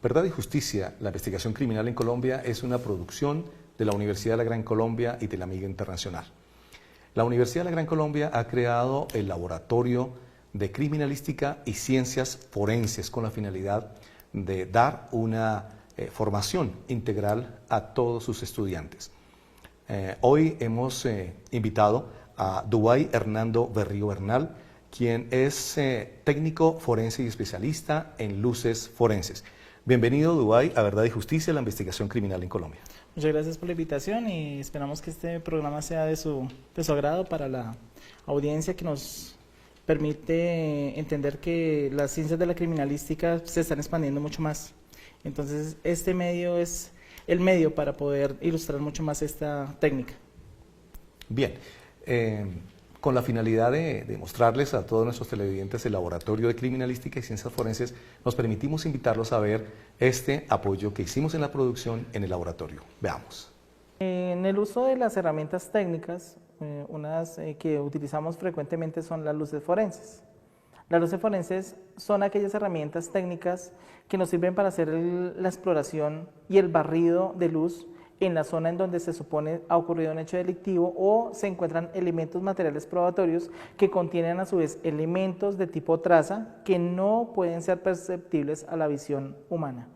Verdad y Justicia, la investigación criminal en Colombia es una producción de la Universidad de la Gran Colombia y de la Amiga Internacional. La Universidad de la Gran Colombia ha creado el Laboratorio de Criminalística y Ciencias Forenses con la finalidad de dar una formación integral a todos sus estudiantes. Hoy hemos invitado a Dubái Hernando Berrío Bernal, quien es técnico forense y especialista en luces forenses. Bienvenido, Dubái, a Verdad y Justicia, la investigación criminal en Colombia. Muchas gracias por la invitación y esperamos que este programa sea de su agrado para la audiencia, que nos permite entender que las ciencias de la criminalística se están expandiendo mucho más. Entonces, este medio es el medio para poder ilustrar mucho más esta técnica. Bien, con la finalidad de mostrarles a todos nuestros televidentes el Laboratorio de Criminalística y Ciencias Forenses, nos permitimos invitarlos a ver este apoyo que hicimos en la producción en el laboratorio. Veamos. En el uso de las herramientas técnicas, unas que utilizamos frecuentemente son las luces forenses. Las luces forenses son aquellas herramientas técnicas que nos sirven para hacer la exploración y el barrido de luz en la zona en donde se supone ha ocurrido un hecho delictivo o se encuentran elementos materiales probatorios que contienen a su vez elementos de tipo traza que no pueden ser perceptibles a la visión humana.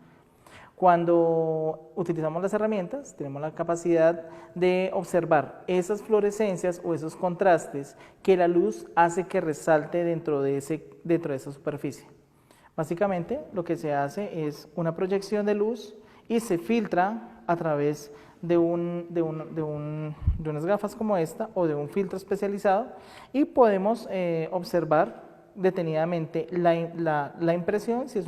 Cuando utilizamos las herramientas, tenemos la capacidad de observar esas fluorescencias o esos contrastes que la luz hace que resalte dentro de esa superficie. Básicamente, lo que se hace es una proyección de luz y se filtra a través de unas gafas como esta o de un filtro especializado y podemos observar detenidamente la impresión, si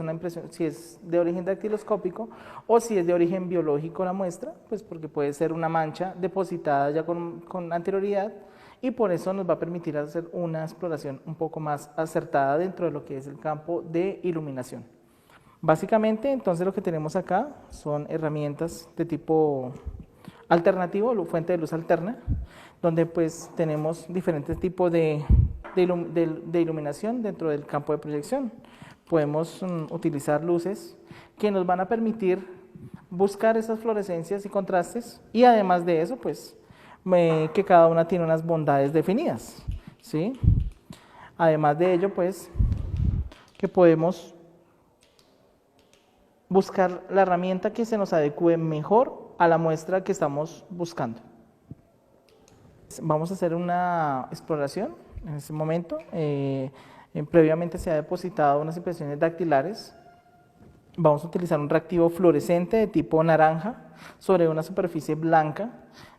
es de origen dactiloscópico o si es de origen biológico la muestra, pues porque puede ser una mancha depositada ya con anterioridad y por eso nos va a permitir hacer una exploración un poco más acertada dentro de lo que es el campo de iluminación. Básicamente, entonces lo que tenemos acá son herramientas de tipo alternativo, fuente de luz alterna, donde pues tenemos diferentes tipos de iluminación dentro del campo de proyección. Podemos utilizar luces que nos van a permitir buscar esas fluorescencias y contrastes y además de eso, pues que cada una tiene unas bondades definidas, ¿sí? Además de ello, pues que podemos buscar la herramienta que se nos adecue mejor a la muestra que estamos buscando. Vamos a hacer una exploración en este momento. Previamente se ha depositado unas impresiones dactilares. Vamos a utilizar un reactivo fluorescente de tipo naranja sobre una superficie blanca.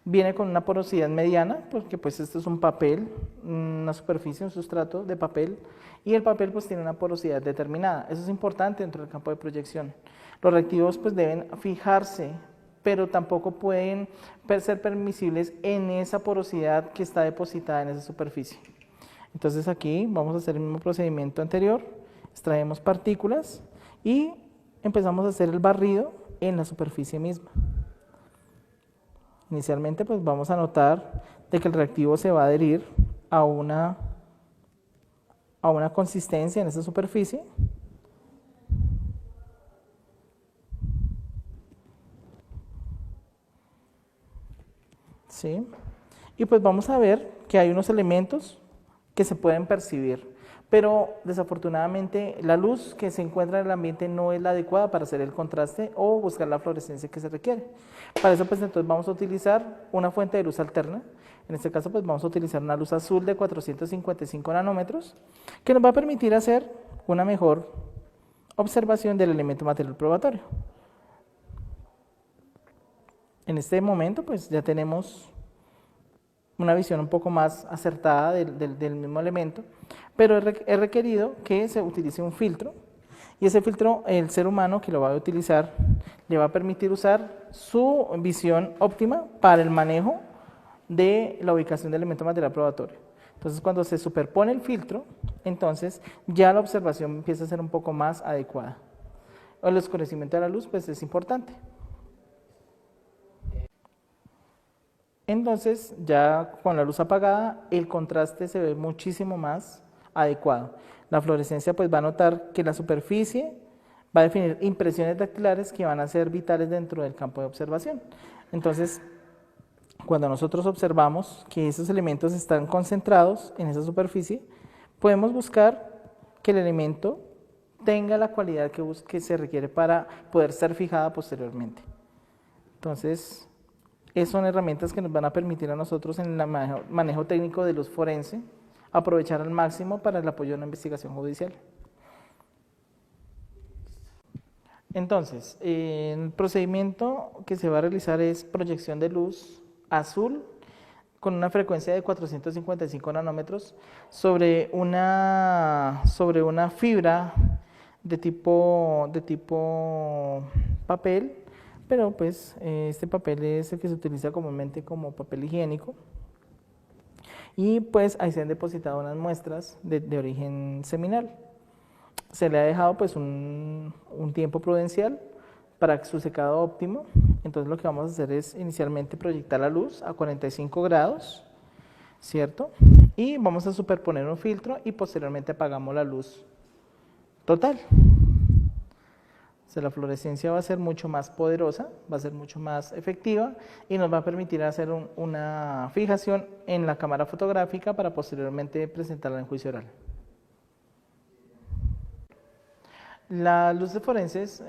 Viene con una porosidad mediana, porque pues esto es un papel, una superficie, un sustrato de papel, y el papel pues tiene una porosidad determinada. Eso es importante dentro del campo de proyección. Los reactivos pues deben fijarse, pero tampoco pueden ser permisibles en esa porosidad que está depositada en esa superficie. Entonces aquí vamos a hacer el mismo procedimiento anterior, extraemos partículas y empezamos a hacer el barrido en la superficie misma. Inicialmente pues vamos a notar de que el reactivo se va a adherir a una consistencia en esa superficie. ¿Sí? Y pues vamos a ver que hay unos elementos que se pueden percibir, pero desafortunadamente la luz que se encuentra en el ambiente no es la adecuada para hacer el contraste o buscar la fluorescencia que se requiere. Para eso pues entonces vamos a utilizar una fuente de luz alterna. En este caso pues vamos a utilizar una luz azul de 455 nanómetros que nos va a permitir hacer una mejor observación del elemento material probatorio. En este momento pues ya tenemos una visión un poco más acertada del mismo elemento, pero es requerido que se utilice un filtro y ese filtro el ser humano que lo va a utilizar le va a permitir usar su visión óptima para el manejo de la ubicación del elemento material probatorio. Entonces cuando se superpone el filtro, entonces ya la observación empieza a ser un poco más adecuada. El oscurecimiento de la luz pues es importante. Entonces, ya con la luz apagada, el contraste se ve muchísimo más adecuado. La fluorescencia pues va a notar que la superficie va a definir impresiones dactilares que van a ser vitales dentro del campo de observación. Entonces, cuando nosotros observamos que esos elementos están concentrados en esa superficie, podemos buscar que el elemento tenga la cualidad que se requiere para poder ser fijada posteriormente. Entonces, esas son herramientas que nos van a permitir a nosotros en el manejo técnico de luz forense aprovechar al máximo para el apoyo de una investigación judicial. Entonces, el procedimiento que se va a realizar es proyección de luz azul con una frecuencia de 455 nanómetros sobre una fibra de tipo papel, pero pues este papel es el que se utiliza comúnmente como papel higiénico. Y pues ahí se han depositado unas muestras de origen seminal. Se le ha dejado pues un tiempo prudencial para su secado óptimo. Entonces lo que vamos a hacer es inicialmente proyectar la luz a 45 grados, ¿cierto? Y vamos a superponer un filtro y posteriormente apagamos la luz total. O sea, la fluorescencia va a ser mucho más poderosa, va a ser mucho más efectiva y nos va a permitir hacer una fijación en la cámara fotográfica para posteriormente presentarla en juicio oral. Las luces forenses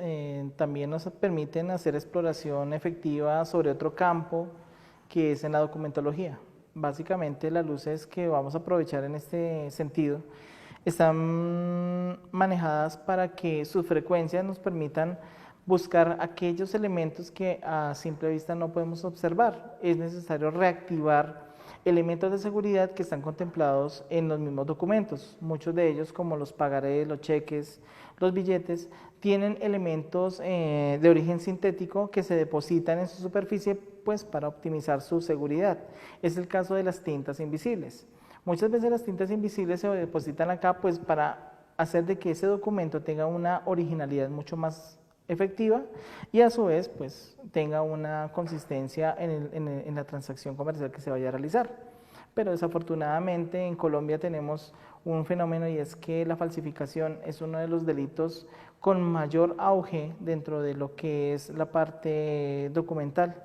también nos permiten hacer exploración efectiva sobre otro campo que es en la documentología. Básicamente las luces que vamos a aprovechar en este sentido están manejadas para que sus frecuencias nos permitan buscar aquellos elementos que a simple vista no podemos observar. Es necesario reactivar elementos de seguridad que están contemplados en los mismos documentos. Muchos de ellos, como los pagarés, los cheques, los billetes, tienen elementos de origen sintético que se depositan en su superficie pues, para optimizar su seguridad. Es el caso de las tintas invisibles. Muchas veces las tintas invisibles se depositan acá pues, para hacer de que ese documento tenga una originalidad mucho más efectiva y a su vez pues, tenga una consistencia en la transacción comercial que se vaya a realizar. Pero desafortunadamente en Colombia tenemos un fenómeno y es que la falsificación es uno de los delitos con mayor auge dentro de lo que es la parte documental.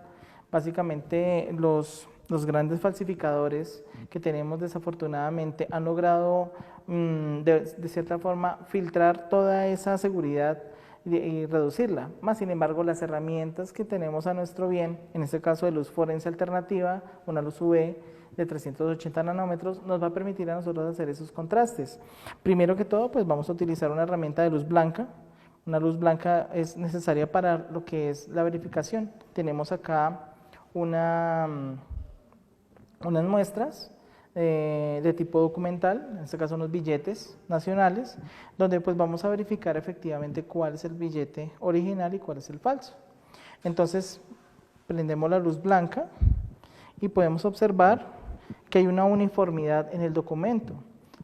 Básicamente los grandes falsificadores que tenemos desafortunadamente han logrado de cierta forma filtrar toda esa seguridad y reducirla. Más sin embargo, las herramientas que tenemos a nuestro bien, en este caso de luz forense alternativa, una luz UV de 380 nanómetros, nos va a permitir a nosotros hacer esos contrastes. Primero que todo, pues vamos a utilizar una herramienta de luz blanca. Una luz blanca es necesaria para lo que es la verificación. Tenemos acá unas muestras de tipo documental, en este caso unos billetes nacionales, donde pues vamos a verificar efectivamente cuál es el billete original y cuál es el falso. Entonces, prendemos la luz blanca y podemos observar que hay una uniformidad en el documento,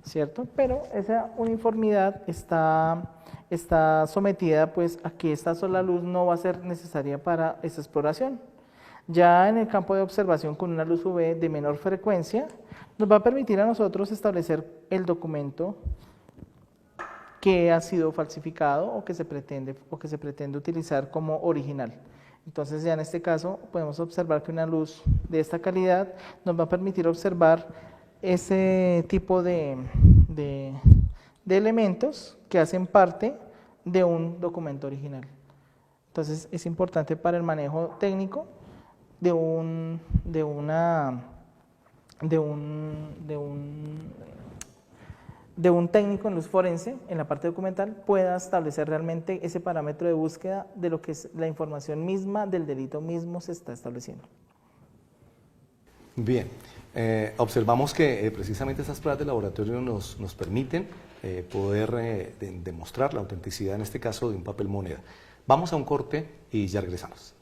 ¿cierto? Pero esa uniformidad está sometida pues a que esta sola luz no va a ser necesaria para esa exploración. Ya en el campo de observación con una luz UV de menor frecuencia, nos va a permitir a nosotros establecer el documento que ha sido falsificado o que se pretende utilizar como original. Entonces ya en este caso podemos observar que una luz de esta calidad nos va a permitir observar ese tipo de elementos que hacen parte de un documento original. Entonces es importante para el manejo técnico de un técnico en luz forense, en la parte documental, pueda establecer realmente ese parámetro de búsqueda de lo que es la información misma del delito mismo se está estableciendo. Bien, observamos que precisamente esas pruebas de laboratorio nos permiten poder demostrar la autenticidad, en este caso, de un papel moneda. Vamos a un corte y ya regresamos.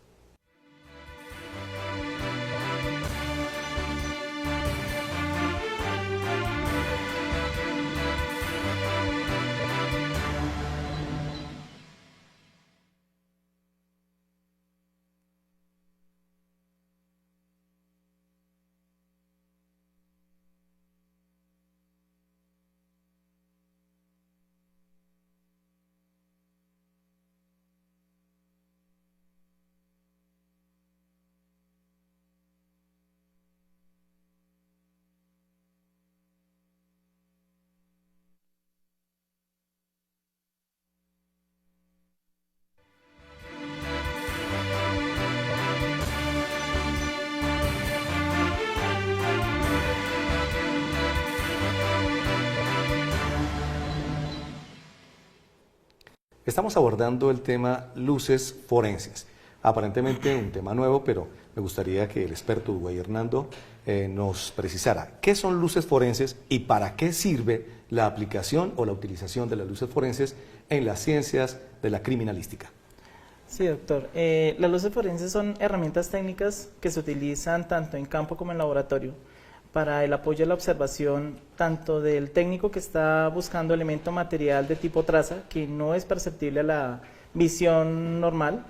Estamos abordando el tema luces forenses. Aparentemente un tema nuevo, pero me gustaría que el experto Dubey Hernando nos precisara qué son luces forenses y para qué sirve la aplicación o la utilización de las luces forenses en las ciencias de la criminalística. Sí, doctor. Las luces forenses son herramientas técnicas que se utilizan tanto en campo como en laboratorio para el apoyo a la observación tanto del técnico que está buscando elemento material de tipo traza, que no es perceptible a la visión normal,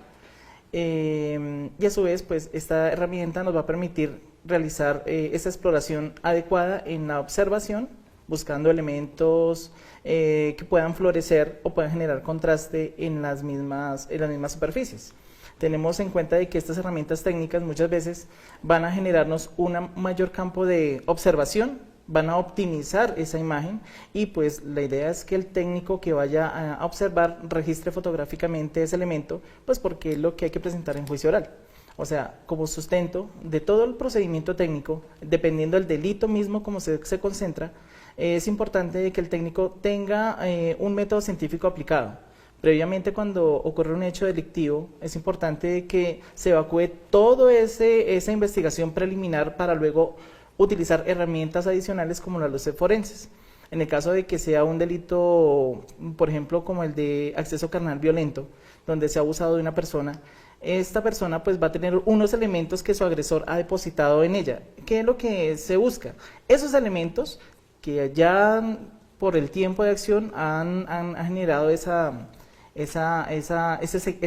y a su vez, pues esta herramienta nos va a permitir realizar esta exploración adecuada en la observación, buscando elementos que puedan florecer o puedan generar contraste en las mismas superficies. Tenemos en cuenta de que estas herramientas técnicas muchas veces van a generarnos un mayor campo de observación, van a optimizar esa imagen y pues la idea es que el técnico que vaya a observar registre fotográficamente ese elemento, pues porque es lo que hay que presentar en juicio oral. O sea, como sustento de todo el procedimiento técnico, dependiendo del delito mismo como se concentra, es importante que el técnico tenga un método científico aplicado. Previamente, cuando ocurre un hecho delictivo, es importante que se evacúe toda esa investigación preliminar para luego utilizar herramientas adicionales como las luces forenses. En el caso de que sea un delito, por ejemplo, como el de acceso carnal violento, donde se ha abusado de una persona, esta persona pues va a tener unos elementos que su agresor ha depositado en ella. ¿Qué es lo que se busca? Esos elementos que ya por el tiempo de acción han generado ese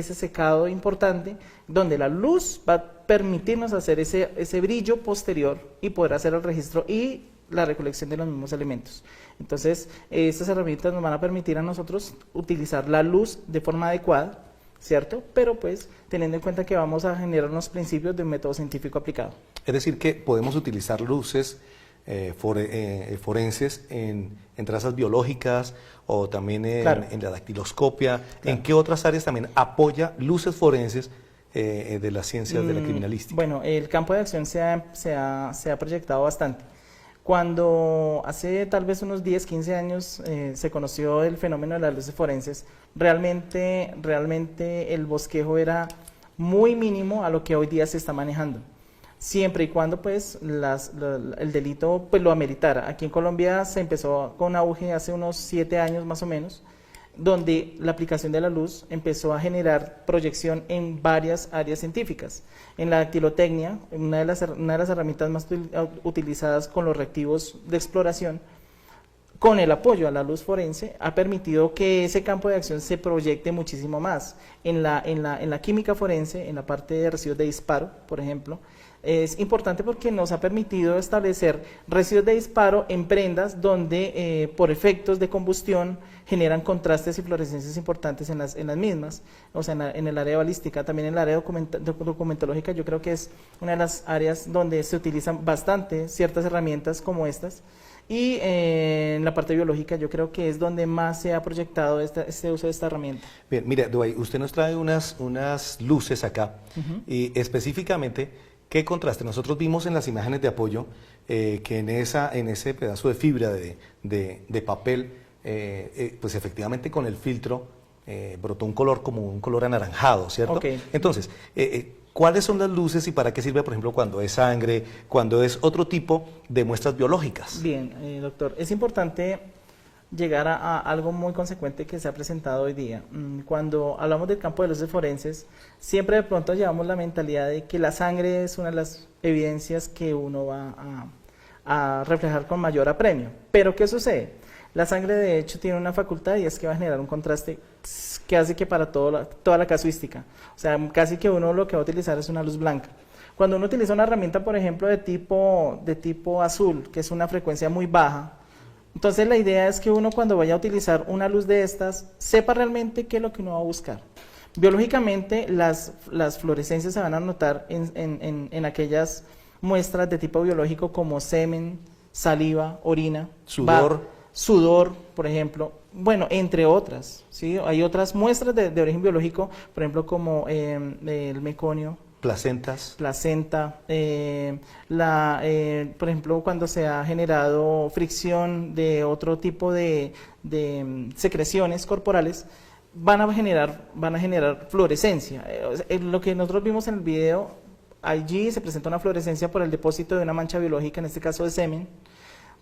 secado importante, donde la luz va a permitirnos hacer ese brillo posterior y poder hacer el registro y la recolección de los mismos elementos. Entonces, estas herramientas nos van a permitir a nosotros utilizar la luz de forma adecuada, ¿cierto? Pero pues teniendo en cuenta que vamos a generar unos principios de un método científico aplicado. Es decir, que podemos utilizar luces forenses en trazas biológicas o también en la dactiloscopia. Claro. ¿En qué otras áreas también apoya luces forenses de las ciencias de la criminalística? Bueno, el campo de acción se ha proyectado bastante. Cuando hace tal vez unos 10, 15 años se conoció el fenómeno de las luces forenses, realmente el bosquejo era muy mínimo a lo que hoy día se está manejando, siempre y cuando pues el delito pues lo ameritara. Aquí en Colombia se empezó con auge hace unos 7 años más o menos, donde la aplicación de la luz empezó a generar proyección en varias áreas científicas. En la dactilotecnia, una de las herramientas más utilizadas con los reactivos de exploración, con el apoyo a la luz forense, ha permitido que ese campo de acción se proyecte muchísimo más. En la química forense, en la parte de residuos de disparo, por ejemplo, es importante porque nos ha permitido establecer residuos de disparo en prendas donde por efectos de combustión generan contrastes y fluorescencias importantes en las mismas, o sea, en el área balística. También en el área documentológica yo creo que es una de las áreas donde se utilizan bastante ciertas herramientas como estas, y en la parte biológica yo creo que es donde más se ha proyectado este uso de esta herramienta. Bien, mire, Dubey, usted nos trae unas luces acá, y específicamente, ¿qué contraste? Nosotros vimos en las imágenes de apoyo que en ese pedazo de fibra de papel, pues efectivamente con el filtro brotó un color como un color anaranjado, ¿cierto? Okay. Entonces, ¿cuáles son las luces y para qué sirve, por ejemplo, cuando es sangre, cuando es otro tipo de muestras biológicas? Bien, doctor, es importante llegar a algo muy consecuente que se ha presentado hoy día. Cuando hablamos del campo de luces forenses, siempre de pronto llevamos la mentalidad de que la sangre es una de las evidencias que uno va a reflejar con mayor apremio. Pero ¿qué sucede? La sangre de hecho tiene una facultad y es que va a generar un contraste que hace que para toda la casuística, o sea, casi que uno lo que va a utilizar es una luz blanca. Cuando uno utiliza una herramienta, por ejemplo, de tipo azul, que es una frecuencia muy baja, entonces la idea es que uno cuando vaya a utilizar una luz de estas, sepa realmente qué es lo que uno va a buscar. Biológicamente las fluorescencias se van a notar en aquellas muestras de tipo biológico como semen, saliva, orina, sudor, por ejemplo, bueno, entre otras, ¿sí? Hay otras muestras de origen biológico, por ejemplo, como el meconio, placenta, por ejemplo, cuando se ha generado fricción de otro tipo de secreciones corporales, van a generar fluorescencia. Lo que nosotros vimos en el video, allí se presenta una fluorescencia por el depósito de una mancha biológica, en este caso de semen.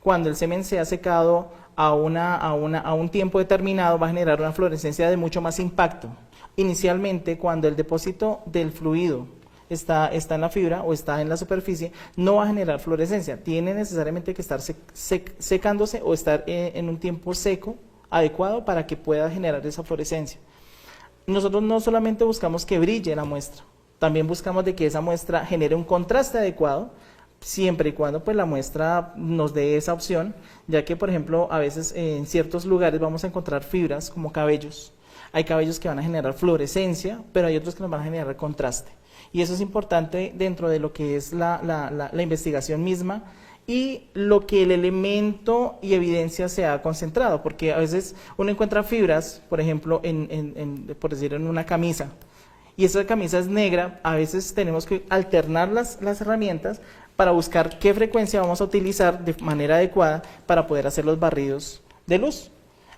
Cuando el semen se ha secado a un tiempo determinado, va a generar una fluorescencia de mucho más impacto. Inicialmente, cuando el depósito del fluido está en la fibra o está en la superficie, no va a generar fluorescencia. Tiene necesariamente que estar secándose o estar en un tiempo seco, adecuado, para que pueda generar esa fluorescencia. Nosotros no solamente buscamos que brille la muestra, también buscamos de que esa muestra genere un contraste adecuado, siempre y cuando pues la muestra nos dé esa opción, ya que por ejemplo a veces en ciertos lugares vamos a encontrar fibras como cabellos. Hay cabellos que van a generar fluorescencia, pero hay otros que nos van a generar contraste. Y eso es importante dentro de lo que es la investigación misma y lo que el elemento y evidencia se ha concentrado, porque a veces uno encuentra fibras, por ejemplo, por decir, en una camisa, y esa camisa es negra. A veces tenemos que alternar las herramientas para buscar qué frecuencia vamos a utilizar de manera adecuada para poder hacer los barridos de luz.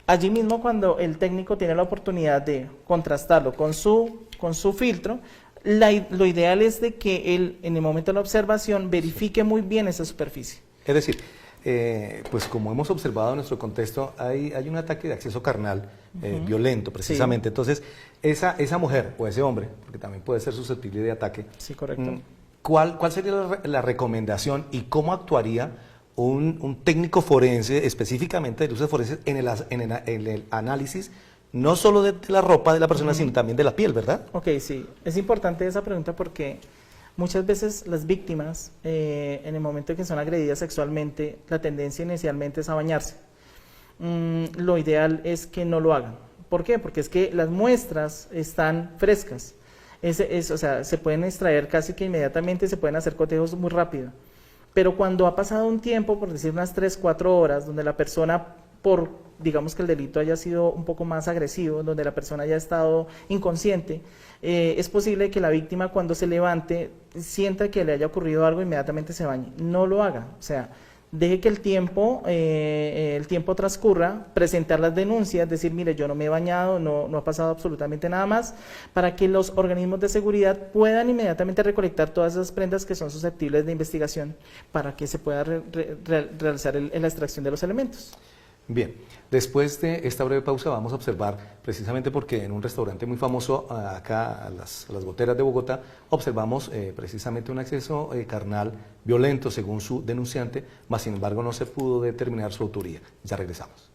Allí mismo, cuando el técnico tiene la oportunidad de contrastarlo con su filtro, lo ideal es de que él, en el momento de la observación, verifique muy bien esa superficie. Es decir, pues como hemos observado en nuestro contexto, hay un ataque de acceso carnal violento, precisamente. Sí. Entonces, esa mujer o ese hombre, porque también puede ser susceptible de ataque. Sí, correcto. ¿Cuál sería la recomendación y cómo actuaría un técnico forense, específicamente de luces forenses, en el análisis no solo de la ropa de la persona, sino también de la piel, ¿verdad? Ok, sí. Es importante esa pregunta porque muchas veces las víctimas, en el momento en que son agredidas sexualmente, la tendencia inicialmente es a bañarse. Lo ideal es que no lo hagan. ¿Por qué? Porque es que las muestras están frescas. O sea, se pueden extraer casi que inmediatamente, se pueden hacer cotejos muy rápido. Pero cuando ha pasado un tiempo, por decir unas 3, 4 horas, donde la persona, digamos que el delito haya sido un poco más agresivo, donde la persona haya estado inconsciente, es posible que la víctima, cuando se levante, sienta que le haya ocurrido algo, inmediatamente se bañe. No lo haga, o sea, deje que el tiempo transcurra, presentar las denuncias, decir, mire, yo no me he bañado, no ha pasado absolutamente nada más, para que los organismos de seguridad puedan inmediatamente recolectar todas esas prendas que son susceptibles de investigación, para que se pueda realizar la extracción de los elementos. Bien, después de esta breve pausa vamos a observar, precisamente porque en un restaurante muy famoso acá a las goteras de Bogotá, observamos precisamente un acceso carnal violento según su denunciante, mas sin embargo no se pudo determinar su autoría. Ya regresamos.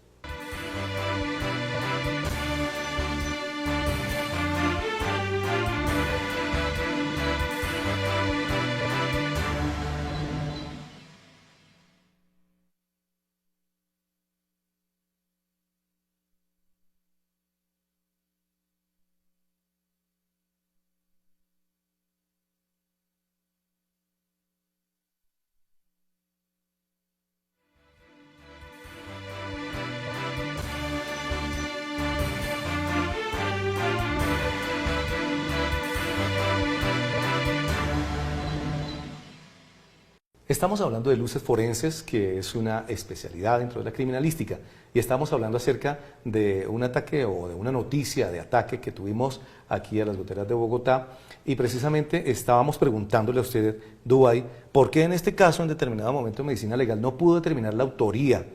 Estamos hablando de luces forenses, que es una especialidad dentro de la criminalística, y estamos hablando acerca de un ataque o de una noticia de ataque que tuvimos aquí a las goteras de Bogotá, y precisamente estábamos preguntándole a usted, Dubái, ¿por qué en este caso, en determinado momento de medicina legal, no pudo determinar la autoría?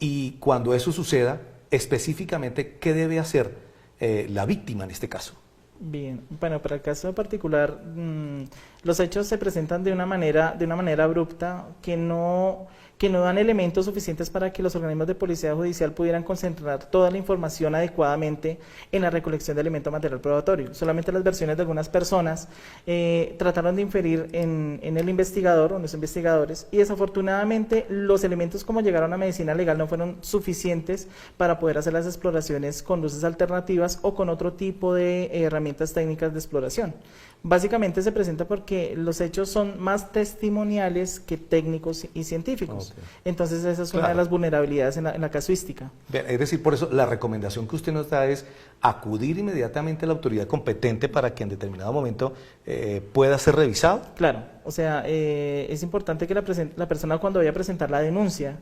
Y cuando eso suceda, específicamente, ¿qué debe hacer la víctima en este caso? Bien, bueno, para el caso particular, los hechos se presentan de una manera abrupta que no dan elementos suficientes para que los organismos de policía judicial pudieran concentrar toda la información adecuadamente en la recolección de elementos material probatorio. Solamente las versiones de algunas personas trataron de inferir en el investigador o los investigadores, y desafortunadamente los elementos como llegaron a medicina legal no fueron suficientes para poder hacer las exploraciones con luces alternativas o con otro tipo de herramientas técnicas de exploración. Básicamente se presenta porque los hechos son más testimoniales que técnicos y científicos. Okay. Entonces esa es una de las vulnerabilidades en la casuística. Bien, es decir, por eso la recomendación que usted nos da es acudir inmediatamente a la autoridad competente para que en determinado momento pueda ser revisado. Claro, o sea, es importante que la persona, cuando vaya a presentar la denuncia,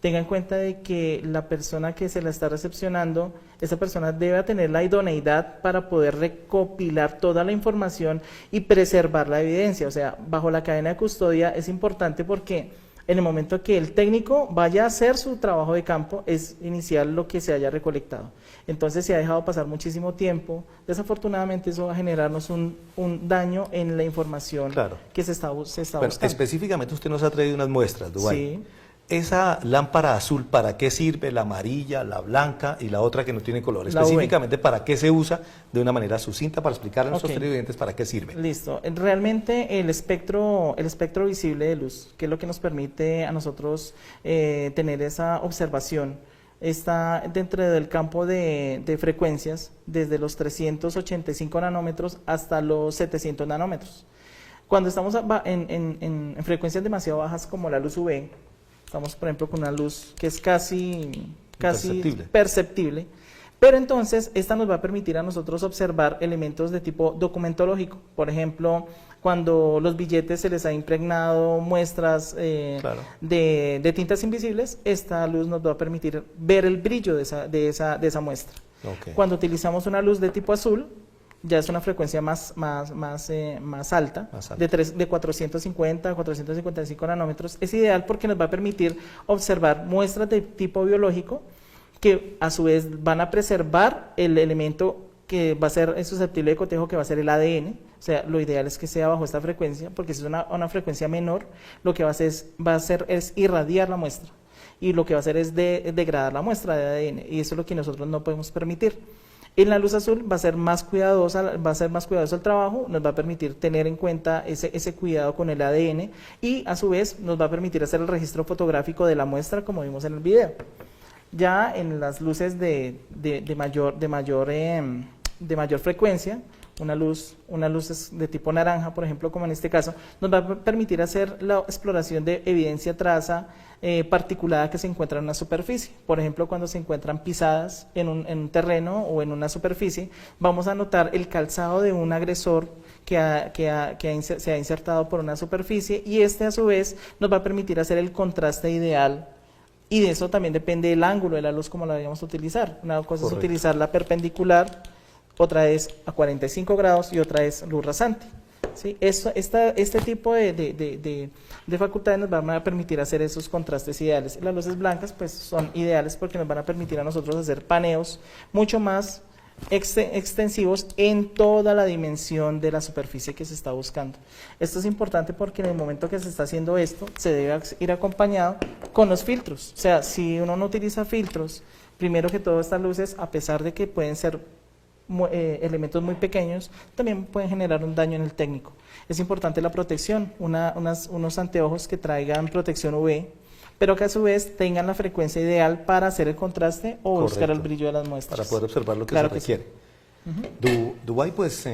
tenga en cuenta de que la persona que se la está recepcionando, esa persona debe tener la idoneidad para poder recopilar toda la información y preservar la evidencia. O sea, bajo la cadena de custodia es importante porque en el momento que el técnico vaya a hacer su trabajo de campo, es iniciar lo que se haya recolectado. Entonces se ha dejado pasar muchísimo tiempo. Desafortunadamente eso va a generarnos un daño en la información que se está buscando. Específicamente usted nos ha traído unas muestras, Dubái. Sí. Esa lámpara azul, ¿para qué sirve? La amarilla, la blanca y la otra que no tiene color. Específicamente, ¿para qué se usa de una manera sucinta para explicarle a nuestros televidentes para qué sirve? Listo. Realmente el espectro visible de luz, que es lo que nos permite a nosotros tener esa observación, está dentro del campo de frecuencias desde los 385 nanómetros hasta los 700 nanómetros. Cuando estamos en frecuencias demasiado bajas como la luz UV, estamos, por ejemplo, con una luz que es casi perceptible, pero entonces esta nos va a permitir a nosotros observar elementos de tipo documentológico. Por ejemplo, cuando los billetes se les ha impregnado muestras de tintas invisibles, esta luz nos va a permitir ver el brillo de esa muestra. Cuando utilizamos una luz de tipo azul, ya es una frecuencia más alta, de 450 a 455 nanómetros. Es ideal porque nos va a permitir observar muestras de tipo biológico que a su vez van a preservar el elemento que va a ser susceptible de cotejo, que va a ser el ADN. O sea, lo ideal es que sea bajo esta frecuencia, porque si es una frecuencia menor, lo que va a hacer es irradiar la muestra. Y lo que va a hacer es degradar la muestra de ADN, y eso es lo que nosotros no podemos permitir. En la luz azul va a ser más cuidadoso el trabajo, nos va a permitir tener en cuenta ese cuidado con el ADN y a su vez nos va a permitir hacer el registro fotográfico de la muestra como vimos en el video. Ya en las luces de mayor frecuencia, una luz de tipo naranja, por ejemplo, como en este caso, nos va a permitir hacer la exploración de evidencia traza particulada que se encuentra en una superficie. Por ejemplo, cuando se encuentran pisadas en un terreno o en una superficie, vamos a notar el calzado de un agresor se ha insertado por una superficie, y este a su vez nos va a permitir hacer el contraste ideal. Y de eso también depende el ángulo de la luz, como la vayamos a utilizar. Una cosa es utilizarla perpendicular, otra es a 45 grados y otra es luz rasante. ¿Sí? Este tipo de facultades nos van a permitir hacer esos contrastes ideales. Las luces blancas pues son ideales porque nos van a permitir a nosotros hacer paneos mucho más extensivos en toda la dimensión de la superficie que se está buscando. Esto es importante porque en el momento que se está haciendo esto, se debe ir acompañado con los filtros. O sea, si uno no utiliza filtros, primero que todo estas luces, a pesar de que pueden ser elementos muy pequeños, también pueden generar un daño en el técnico. Es importante la protección, unos anteojos que traigan protección UV, pero que a su vez tengan la frecuencia ideal para hacer el contraste o buscar el brillo de las muestras. Para poder observar lo que se requiere. Dubái, pues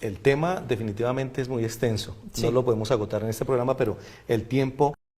el tema definitivamente es muy extenso. No lo podemos agotar en este programa, pero el tiempo